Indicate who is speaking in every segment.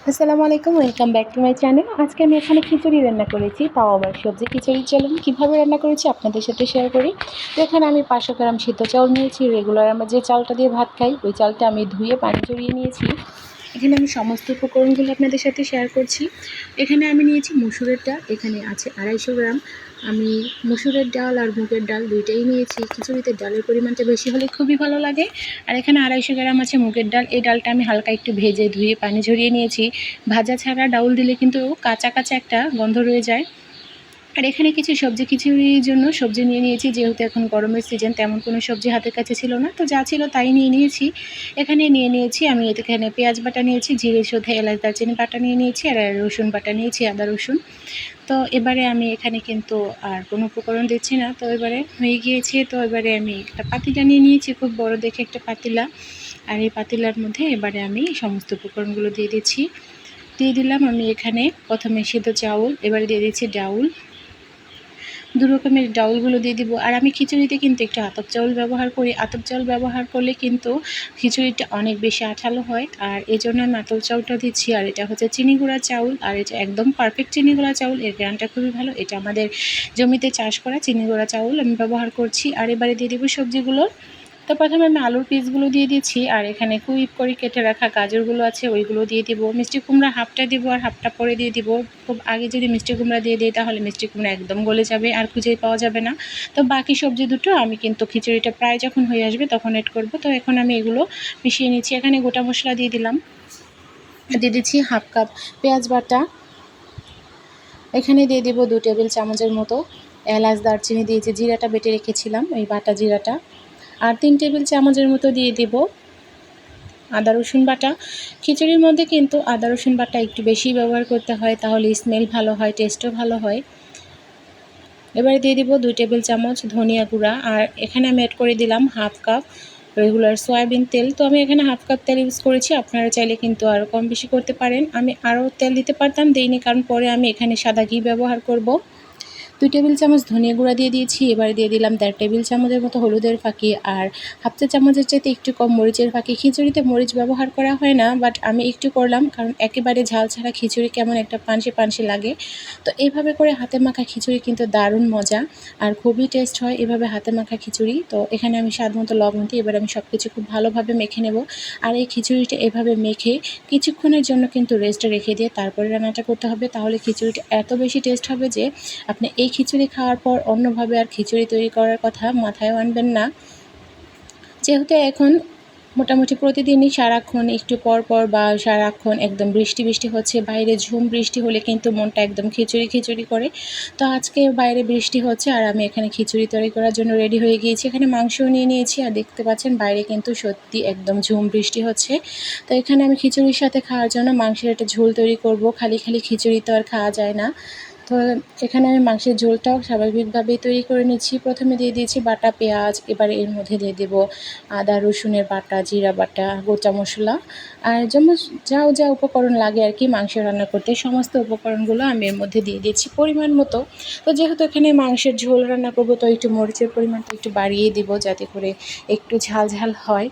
Speaker 1: আসসালামু আলাইকুম, welcome back to my channel. আজকে আমি এখানে খিচুড়ি রান্না করেছি, তাও আবার সবজি খিচুড়ি। চলুন কীভাবে রান্না করেছি আপনাদের সাথে শেয়ার করি। তো এখানে আমি 500 গ্রাম সিদ্ধ চাউল নিয়েছি। রেগুলার আমরা যে চালটা দিয়ে ভাত খাই, ওই চালটা আমি ধুয়ে পানি ঝরিয়ে নিয়েছি। এখানে আমি সমস্ত উপকরণগুলো আপনাদের সাথে শেয়ার করছি। এখানে আমি নিয়েছি মসুরের ডাল, এখানে আছে 250 গ্রাম। আমি মসুরের ডাল আর মুগের ডাল দুইটাই নিয়েছি। খিচুড়িতে ডালের পরিমাণটা বেশি হলে খুবই ভালো লাগে। আর এখানে 250 গ্রাম আছে মুগের ডাল। এই ডালটা আমি হালকা একটু ভেজে ধুয়ে পানি ঝরিয়ে নিয়েছি। ভাজা ছাড়া ডাউল দিলে কিন্তু কাঁচা কাঁচা একটা গন্ধ রয়ে যায়। আর এখানে কিছু সবজি খিচুড়ির জন্য সবজি নিয়ে নিয়েছি। যেহেতু এখন গরমের সিজন, তেমন কোনো সবজি হাতের কাছে ছিল না, তো যা ছিল তাই নিয়ে নিয়েছি। এখানে নিয়ে নিয়েছি আমি এখানে পেঁয়াজ বাটা নিয়েছি, জিরে সধে এলাচ দারচিনি বাটা নিয়ে নিয়েছি, আর রসুন বাটা নিয়েছি, আদা রসুন। তো এবারে আমি এখানে কিন্তু আর কোনো উপকরণ দিচ্ছি না। তো এবারে হয়ে গিয়েছে। তো এবারে আমি একটা পাতিলা নিয়ে নিয়েছি, খুব বড় দেখে একটা পাতিলা। আর এই পাতিলার মধ্যে এবারে আমি সমস্ত উপকরণগুলো দিয়ে দিচ্ছি। দিয়ে দিলাম আমি এখানে প্রথমে সিদ্ধ চাউল, এবারে দিয়ে দিচ্ছি ডাউল। দু রকমের ডাউলগুলো দিয়ে দিব। আর আমি খিচুড়িতে কিন্তু একটু আতপ চাউল ব্যবহার করি। আতপ চাউল ব্যবহার করলে কিন্তু খিচুড়িটা অনেক বেশি আঠালো হয়, আর এই জন্য আমি আতপ চাউলটা দিচ্ছি। আর এটা হচ্ছে চিনি গুঁড়া চাউল, আর এটা একদম পারফেক্ট চিনি গুঁড়া চাউল, এর গ্রানটা খুবই ভালো। এটা আমাদের জমিতে চাষ করা চিনি গুঁড়া চাউল আমি ব্যবহার করছি। আর এবারে দিয়ে দেবো সবজিগুলো। তো প্রথমে আমি আলুর পিসগুলো দিয়ে দিচ্ছি, আর এখানে কুইপ করে কেটে রাখা গাজরগুলো আছে ওইগুলো দিয়ে দিব। মিষ্টি কুমড়া হাফটা দিব আর হাফটা পরে দিয়ে দিব। খুব আগে যদি মিষ্টি কুমড়া দিয়ে দিই তাহলে মিষ্টি কুমড়া একদম গলে যাবে আর খুঁজেই পাওয়া যাবে না। তো বাকি সবজি দুটো আমি কিন্তু খিচুড়িটা প্রায় যখন হয়ে আসবে তখন এড করব। তো এখন আমি এগুলো মিশিয়ে নিচ্ছি। এখানে গোটা মশলা দিয়ে দিলাম, দিয়ে দিচ্ছি হাফ কাপ পেঁয়াজ বাটা। এখানে দিয়ে দিব 2 টেবিল চামচের মতো এলাচ দারচিনি দিয়েছি, জিরাটা বেটে রেখেছিলাম, এই বাটা জিরাটা। আর 3 টেবিল চামচের মতো দিয়ে দেব আদা রসুন বাটা। খিচুড়ির মধ্যে কিন্তু আদা রসুন বাটা একটু বেশি ব্যবহার করতে হয়, তাহলে স্মেল ভালো হয়, টেস্টও ভালো হয়। এবারে দিয়ে দিব 2 টেবিল চামচ ধনিয়া গুঁড়া। আর এখানে আমি অ্যাড করে দিলাম হাফ কাপ রেগুলার সয়াবিন তেল। তো আমি এখানে হাফ কাপ তেল ইউজ করেছি, আপনারা চাইলে কিন্তু আরও কম বেশি করতে পারেন। আমি আরও তেল দিতে পারতাম, দেইনি, কারণ পরে আমি এখানে সাদা ঘি ব্যবহার করব। 2 টেবিল চামচ ধনিয়া গুঁড়া দিয়ে দিয়েছি। এবারে দিয়ে দিলাম 1.5 টেবিল চামচের মতো হলুদের ফাঁকি, আর হাফ চা চামচের চাইতে একটু কম মরিচের ফাঁকি। খিচুড়িতে মরিচ ব্যবহার করা হয় না, বাট আমি একটু করলাম, কারণ একেবারে ঝাল ছাড়া খিচুড়ি কেমন একটা পানসে পানসে লাগে। তো এইভাবে করে হাতে মাখা খিচুড়ি কিন্তু দারুণ মজা আর খুবই টেস্ট হয় এভাবে হাতে মাখা খিচুড়ি। তো এখানে আমি স্বাদ মতো লবণ দিই। এবার আমি সব কিছু খুব ভালোভাবে মেখে নেব। আর এই খিচুড়িটা এভাবে মেখে কিছুক্ষণের জন্য কিন্তু রেস্টে রেখে দিয়ে তারপরে রান্নাটা করতে হবে, তাহলে খিচুড়িটা এত বেশি টেস্ট হবে যে আপনি এই খিচুড়ি খাওয়ার পর অন্যভাবে আর খিচুড়ি তৈরি করার কথা মাথায়ও আনবেন না। যেহেতু এখন মোটামুটি প্রতিদিনই সারাক্ষণ একটু পর পর বা সারাক্ষণ একদম বৃষ্টি বৃষ্টি হচ্ছে, বাইরে ঝুম বৃষ্টি হলে কিন্তু মনটা একদম খিচুড়ি খিচুড়ি করে। তো আজকে বাইরে বৃষ্টি হচ্ছে আর আমি এখানে খিচুড়ি তৈরি করার জন্য রেডি হয়ে গিয়েছি। এখানে মাংসও নিয়ে নিয়েছি, আর দেখতে পাচ্ছেন বাইরে কিন্তু সত্যি একদম ঝুম বৃষ্টি হচ্ছে। তো এখানে আমি খিচুড়ির সাথে খাওয়ার জন্য মাংসের একটা ঝোল তৈরি করব। খালি খালি খিচুড়ি তো আর খাওয়া যায় না। তো এখানে আমি মাংসের ঝোলটাও স্বাভাবিকভাবেই তৈরি করে নিচ্ছি। প্রথমে দিয়ে দিয়েছি বাটা পেঁয়াজ, এবারে এর মধ্যে দিয়ে দেব আদা রসুনের বাটা, জিরা বাটা, গোটা মশলা, আর যেমন যা উপকরণ লাগে আর কি মাংস রান্না করতে, সমস্ত উপকরণগুলো আমি এর মধ্যে দিয়ে দিয়েছি পরিমাণ মতো। তো যেহেতু এখানে মাংসের ঝোল রান্না করব, তো একটু মরিচের পরিমাণটা একটু বাড়িয়ে দিব যাতে করে একটু ঝাল ঝাল হয়।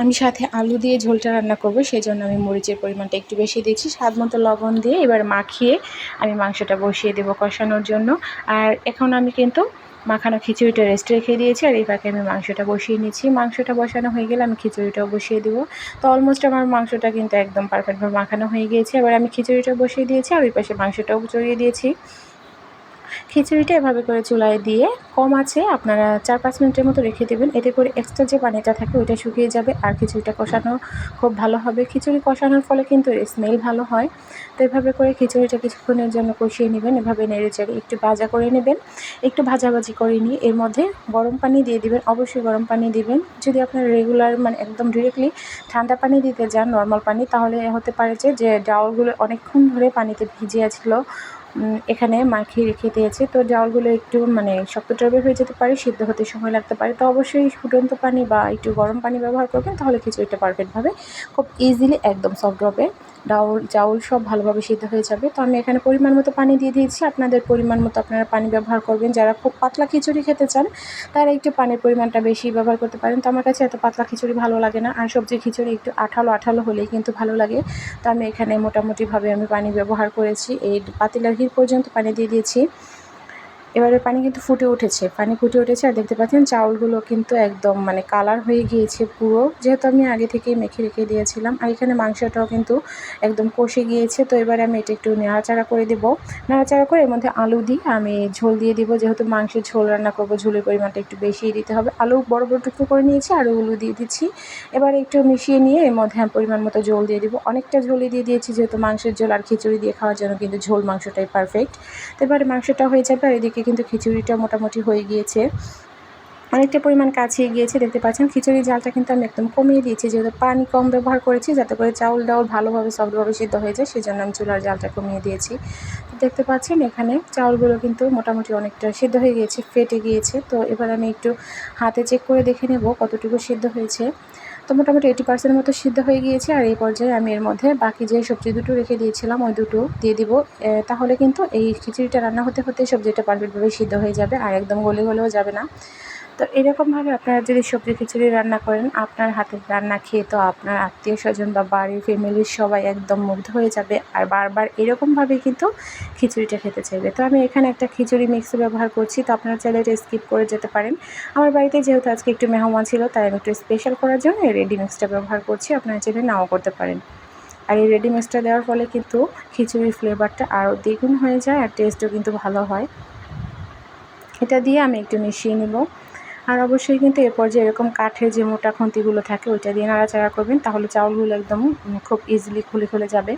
Speaker 1: আমি সাথে আলু দিয়ে ঝোলটা রান্না করব, সেই জন্য আমি মরিচের পরিমাণটা একটু বেশি দিয়েছি। স্বাদ মতো লবণ দিয়ে এবার মাখিয়ে আমি মাংসটা বসিয়ে দেবো কষানোর জন্য। আর এখন আমি কিন্তু মাখানো খিচুড়িটা রেস্টে রেখে দিয়েছি, আর এই ফাঁকে আমি মাংসটা বসিয়ে নিচ্ছি। মাংসটা বসানো হয়ে গেলে আমি খিচুড়িটাও বসিয়ে দেবো। তো অলমোস্ট আমার মাংসটা কিন্তু একদম পারফেক্টভাবে মাখানো হয়ে গিয়েছে। এবার আমি খিচুড়িটা বসিয়ে দিয়েছি, আর ওই পাশে মাংসটাও চড়িয়ে দিয়েছি। খিচুড়িটা এভাবে করে চুলায় দিয়ে কম আছে আপনারা 4-5 মিনিটের মতো রেখে দেবেন। এতে করে এক্সট্রা যে পানিটা থাকে ওইটা শুকিয়ে যাবে, আর খিচুড়িটা কষানো খুব ভালো হবে। খিচুড়ি কষানোর ফলে কিন্তু এর স্মেল ভালো হয়। তো এভাবে করে খিচুড়িটা কিছুক্ষণের জন্য কষিয়ে নেবেন, এভাবে নেড়েচেড়ে একটু ভাজা করে নেবেন। একটু ভাজাভাজি করে নিয়ে এর মধ্যে গরম পানি দিয়ে দিবেন, অবশ্যই গরম পানি দিবেন। যদি আপনারা রেগুলার মানে একদম ডিরেক্টলি ঠান্ডা পানি দিতে যান, নর্মাল পানি, তাহলে হতে পারে যে ডাউলগুলো অনেকক্ষণ ধরে পানিতে ভিজিয়ে ছিল, এখানে মাখিয়ে রেখে দিয়েছি। তো ডাউলগুলো একটু মানে শক্ত টাইপের হয়ে যেতে পারে, সিদ্ধ হতে সময় লাগতে পারে। তো অবশ্যই ফুটন্ত পানি বা একটু গরম পানি ব্যবহার করবেন, তাহলে খিচুড়িটা পারফেক্টভাবে খুব ইজিলি একদম সফট হবে। চাউল সব ভালোভাবে সিদ্ধ হয়ে যাবে। তো আমি এখানে পরিমাণ মতো পানি দিয়ে দিয়েছি। আপনাদের পরিমাণ মতো আপনারা পানি ব্যবহার করবেন। যারা খুব পাতলা খিচুড়ি খেতে চান তারা একটু পানির পরিমাণটা বেশি ব্যবহার করতে পারেন। তো আমার কাছে এত পাতলা খিচুড়ি ভালো লাগে না, আর সবজি খিচুড়ি একটু আঠালো আঠালো হলেই কিন্তু ভালো লাগে। তো আমি এখানে মোটামুটিভাবে আমি পানি ব্যবহার করেছি। এই পাতিলার হিট পর্যন্ত পানি দিয়ে দিয়েছি। এবারে পানি কিন্তু ফুটে উঠেছে, পানি ফুটে উঠেছে, আর দেখতে পাচ্ছেন চাউলগুলো কিন্তু একদম মানে কালার হয়ে গিয়েছে পুরো, যেহেতু আমি আগে থেকেই মেখে রেখে দিয়েছিলাম। আর এখানে মাংসটাও কিন্তু একদম কষে গিয়েছে। তো এবারে আমি এটা একটু নাড়াচাড়া করে দেবো। নাড়াচাড়া করে এর মধ্যে আলু দিয়ে আমি ঝোল দিয়ে দিব। যেহেতু মাংসের ঝোল রান্না করবো, ঝোলের পরিমাণটা একটু বেশিই দিতে হবে। আলু বড় বড় টুকরো করে নিয়েছি, আলুগুলো দিয়ে দিচ্ছি। এবার একটু মিশিয়ে নিয়ে এর মধ্যে আমি পরিমাণ মতো ঝোল দিয়ে দিব। অনেকটা ঝোলই দিয়ে দিয়েছি, যেহেতু মাংসের ঝোল আর খিচুড়ি দিয়ে খাওয়ার জন্য কিন্তু ঝোল মাংসটাই পারফেক্ট। তো এবারে মাংসটা হয়ে যাবে, আর এদিকে কিন্তু খিচুড়িটা মোটামুটি হয়ে গিয়েছে, অনেকটা পরিমাণ কাছিয়ে গিয়েছে। দেখতে পাচ্ছেন খিচুড়ির জালটা কিন্তু আমি একদম কমিয়ে দিয়েছি, যেহেতু পানি কম ব্যবহার করেছি, যাতে করে চাউল ডাউল ভালোভাবে সফটভাবে সিদ্ধ হয়ে যায়, সেজন্য আমি চুলার জালটা কমিয়ে দিয়েছি। তো দেখতে পাচ্ছেন এখানে চাউলগুলো কিন্তু মোটামুটি অনেকটা সিদ্ধ হয়ে গিয়েছে, ফেটে গিয়েছে। তো এবার আমি একটু হাতে চেক করে দেখে নেব কতটুকু সিদ্ধ হয়েছে। তো মোটামুটি 80% মতো সিদ্ধ হয়ে গিয়েছে। আর এই পর্যায়ে আমি এর মধ্যে বাকি যে সবজি দুটো রেখে দিয়েছিলাম ওই দুটো দিয়ে দিব। তাহলে কিন্তু এই খিচুড়িটা রান্না হতে হতে সবজিটা পারফেক্টভাবে সিদ্ধ হয়ে যাবে, আর একদম গলে গলেও যাবে না। তো এরকমভাবে আপনারা যদি সবজি খিচুড়ি রান্না করেন, আপনার হাতের রান্না খেয়ে তো আপনার আত্মীয়স্বজন বা বাড়ির ফ্যামিলির সবাই একদম মুগ্ধ হয়ে যাবে, আর বারবার এরকমভাবেই কিন্তু খিচুড়িটা খেতে চাইবে। তো আমি এখানে একটা খিচুড়ি মিক্স ব্যবহার করছি, তো আপনারা চাইলে এটা স্কিপ করে যেতে পারেন। আমার বাড়িতে যেহেতু আজকে একটু মেহমান ছিল, তাই আমি একটু স্পেশাল করার জন্য এই রেডি মিক্সটা ব্যবহার করছি। আপনারা চাইলে নাও করতে পারেন। আর এই রেডি মিক্সটা দেওয়ার ফলে কিন্তু খিচুড়ির ফ্লেভারটা আরও দ্বিগুণ হয়ে যায়, আর টেস্টও কিন্তু ভালো হয়। এটা দিয়ে আমি একটু মিশিয়ে নেব। আর অবশ্যই কিন্তু এ পর্যায়ে এরকম কাঠের যে মোটা খুন্তিগুলো থাকে ওইটা দিয়ে নাড়াচাড়া করবেন, তাহলে চাউলগুলো একদম খুব ইজিলি খুলে যাবে।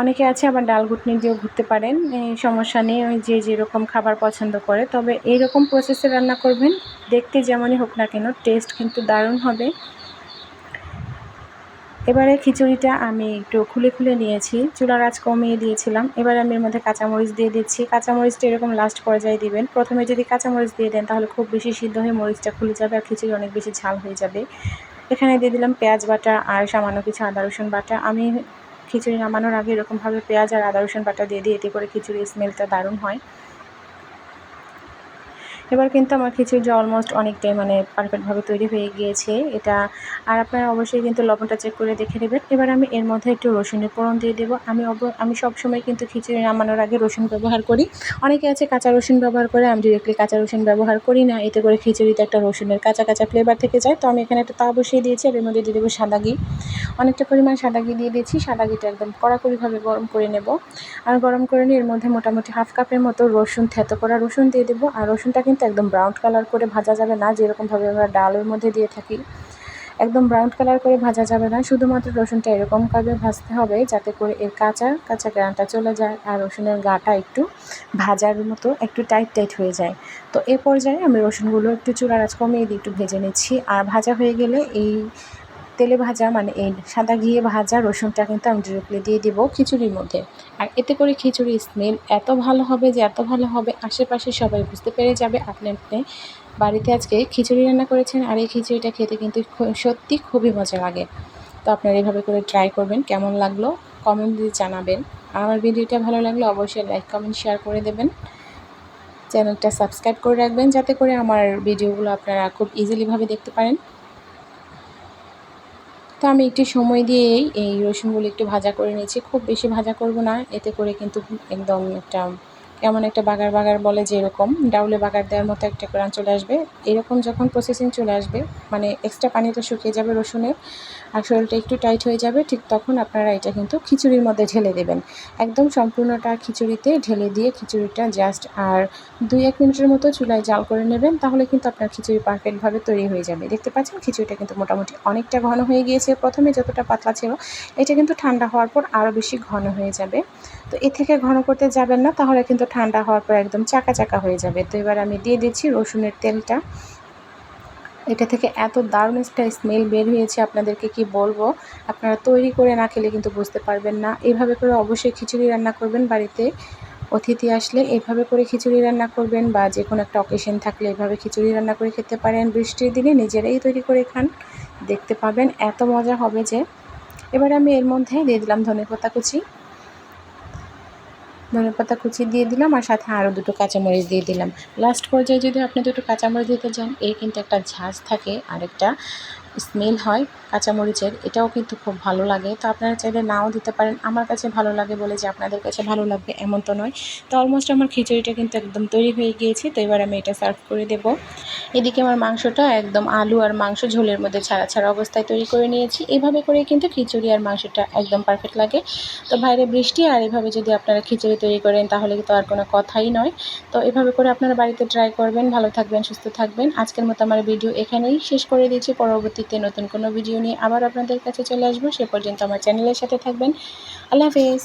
Speaker 1: অনেকে আছে আবার ডাল ঘুটনি দিয়েও ঘুরতে পারেন, সমস্যা নেই, ওই যে যেরকম খাবার পছন্দ করে। তবে এইরকম প্রসেসে রান্না করবেন, দেখতে যেমনই হোক না কেন টেস্ট কিন্তু দারুণ হবে। এবারে খিচুড়িটা আমি একটু খুলে নিয়েছি, চুলার আঁচ কমিয়ে দিয়েছিলাম। এবারে আমি এর মধ্যে কাঁচামরিচ দিয়ে দিচ্ছি। কাঁচামরিচটা এরকম লাস্ট পর্যায়ে দিবেন। প্রথমে যদি কাঁচামরিচ দিয়ে দেন তাহলে খুব বেশি সিদ্ধ হয়ে মরিচটা খুলে যাবে, আর খিচুড়ি অনেক বেশি ঝাল হয়ে যাবে। এখানে দিয়ে দিলাম পেঁয়াজ বাটা আর সামান্য কিছু আদা রসুন বাটা। আমি খিচুড়ি নামানোর আগে এরকমভাবে পেঁয়াজ আর আদা রসুন বাটা দিয়ে দিই, এতে করে খিচুড়ির স্মেলটা দারুণ হয়। এবার কিন্তু আমার খিচুড়িটা অলমোস্ট অনেকটাই মানে পারফেক্টভাবে তৈরি হয়ে গিয়েছে এটা। আর আপনারা অবশ্যই কিন্তু লবণটা চেক করে দেখে নেবেন। এবার আমি এর মধ্যে একটু রসুনের ফোড়ন দিয়ে দেবো। আমি সবসময় কিন্তু খিচুড়ি নামানোর আগে রসুন ব্যবহার করি। অনেকে আছে কাঁচা রসুন ব্যবহার করে, আমি ডিরেক্টলি কাঁচা রসুন ব্যবহার করি না, এতে করে খিচুড়িতে একটা রসুনের কাঁচা ফ্লেভার থেকে যায়। তো আমি এখানে একটা তাওয়া বসিয়ে দিয়েছি, আর এর মধ্যে দিয়ে দেবো সাদা ঘি। অনেকটা পরিমাণ সাদা ঘি দিয়ে দিয়েছি। সাদা ঘিটা একদম কড়াকড়িভাবে গরম করে নেব। আর গরম করে নিয়ে এর মধ্যে মোটামুটি হাফ কাপের মতো রসুন, থেতো করা রসুন দিয়ে দেবো। আর রসুনটা কিন্তু একদম ব্রাউন কালার করে ভাজা যাবে না, যেরকমভাবে আমরা ডালের মধ্যে দিয়ে থাকি। একদম ব্রাউন কালার করে ভাজা যাবে না, শুধুমাত্র রসুনটা এরকমভাবে ভাজতে হবে যাতে করে এর কাঁচা গ্রানটা চলে যায়, আর রসুনের গাটা একটু ভাজার মতো একটু টাইট হয়ে যায়। তো এ পর্যায়ে আমি রসুনগুলো একটু চুলার আঁচ কমিয়ে দিয়ে একটু ভেজে নিচ্ছি। আর ভাজা হয়ে গেলে এই তেলে ভাজা মানে এই সাদা ঘিয়ে ভাজা রসুনটা কিন্তু আমি ডিরেক্টলি দিয়ে দিব খিচুড়ির মধ্যে। আর এতে করে খিচুড়ির স্মেল এত ভালো হবে যে এত ভালো হবে, আশেপাশে সবাই বুঝতে পেরে যাবে আপনি বাড়িতে আজকে খিচুড়ি রান্না করেছেন। আর এই খিচুড়িটা খেতে কিন্তু সত্যি খুবই মজা লাগে। তো আপনারা এভাবে করে ট্রাই করবেন, কেমন লাগলো কমেন্ট দিয়ে জানাবেন। আর আমার ভিডিওটা ভালো লাগলে অবশ্যই লাইক কমেন্ট শেয়ার করে দেবেন। চ্যানেলটা সাবস্ক্রাইব করে রাখবেন, যাতে করে আমার ভিডিওগুলো আপনারা খুব ইজিলিভাবে দেখতে পারেন। তো আমি একটু সময় দিয়েই এই রসুনগুলো একটু ভাজা করে নিয়েছি, খুব বেশি ভাজা করব না, এতে করে কিন্তু একদম একটা কেমন একটা বাগার বলে যে এরকম ডাউলে বাগার দেওয়ার মতো একটা গ্রান চলে আসবে। এরকম যখন প্রসেসিং চলে আসবে, মানে এক্সট্রা পানিটা শুকিয়ে যাবে রসুনের, আর শরীরটা একটু টাইট হয়ে যাবে, ঠিক তখন আপনারা এটা কিন্তু খিচুড়ির মধ্যে ঢেলে দেবেন। একদম সম্পূর্ণটা খিচুড়িতে ঢেলে দিয়ে খিচুড়িটা জাস্ট আর 2-1 মিনিটের মতো চুলায় জাল করে নেবেন, তাহলে কিন্তু আপনার খিচুড়ি পারফেক্টভাবে তৈরি হয়ে যাবে। দেখতে পাচ্ছেন খিচুড়িটা কিন্তু মোটামুটি অনেকটা ঘন হয়ে গিয়েছে। প্রথমে যতটা পাতলা ছিল এটা কিন্তু ঠান্ডা হওয়ার পর আরও বেশি ঘন হয়ে যাবে। তো এর থেকে ঘন করতে যাবেন না, তাহলে কিন্তু ঠান্ডা হওয়ার পর একদম চাকা হয়ে যাবে। তো এবার আমি দিয়ে দিচ্ছি রসুনের তেলটা। এটা থেকে এত দারুণ একটা স্মেল বের হয়েছে, আপনাদেরকে কি বলবো, আপনারা তৈরি করে না খেলে কিন্তু বুঝতে পারবেন না। এইভাবে করে অবশ্যই খিচুড়ি রান্না করবেন, বাড়িতে অতিথি আসলে এইভাবে করে খিচুড়ি রান্না করবেন, বা যে কোনো একটা অকেশন থাকলে এইভাবে খিচুড়ি রান্না করে খেতে পারেন। বৃষ্টির দিনে নিজেরাই তৈরি করে খান, দেখতে পাবেন এত মজা হবে যে এবার আমি এর মধ্যে দিয়ে দিলাম ধনেপাতা কুচি দিয়ে দিলাম, আর সাথে আরও 2টো কাঁচামরিচ দিয়ে দিলাম। লাস্ট পর্যায়ে যদি আপনি 2টো কাঁচামরিচ দিতে চান, এর কিন্তু একটা ঝাঁজ থাকে আর একটা স্মেল হয় কাঁচামরিচের, এটাও কিন্তু খুব ভালো লাগে। তো আপনারা চাইলে নাও দিতে পারেন, আমার কাছে ভালো লাগে বলে যে আপনাদের কাছে ভালো লাগবে এমন তো নয়। তো অলমোস্ট আমার খিচুড়িটা কিন্তু একদম তৈরি হয়ে গিয়েছে। তো এবার আমি এটা সার্ভ করে দেব। এদিকে আমার মাংসটা একদম আলু আর মাংস ঝোলের মধ্যে ছাড়া ছাড়া অবস্থায় তৈরি করে নিয়েছি। এভাবে করে কিন্তু খিচুড়ি আর মাংসটা একদম পারফেক্ট লাগে। তো বাইরে বৃষ্টি, আর এভাবে যদি আপনারা খিচুড়ি তৈরি করেন তাহলে তো আর কোনো কথাই নয়। তো এভাবে করে আপনারা বাড়িতে ট্রাই করবেন। ভালো থাকবেন, সুস্থ থাকবেন। আজকের মতো আমার ভিডিও এখানেই শেষ করে দিচ্ছি। পরবর্তীতে নতুন কোনো ভিডিও নিয়ে আবার আপনাদের কাছে চলে আসবো। সে পর্যন্ত আমার চ্যানেলের সাথে থাকবেন। আল্লাহ হাফেজ।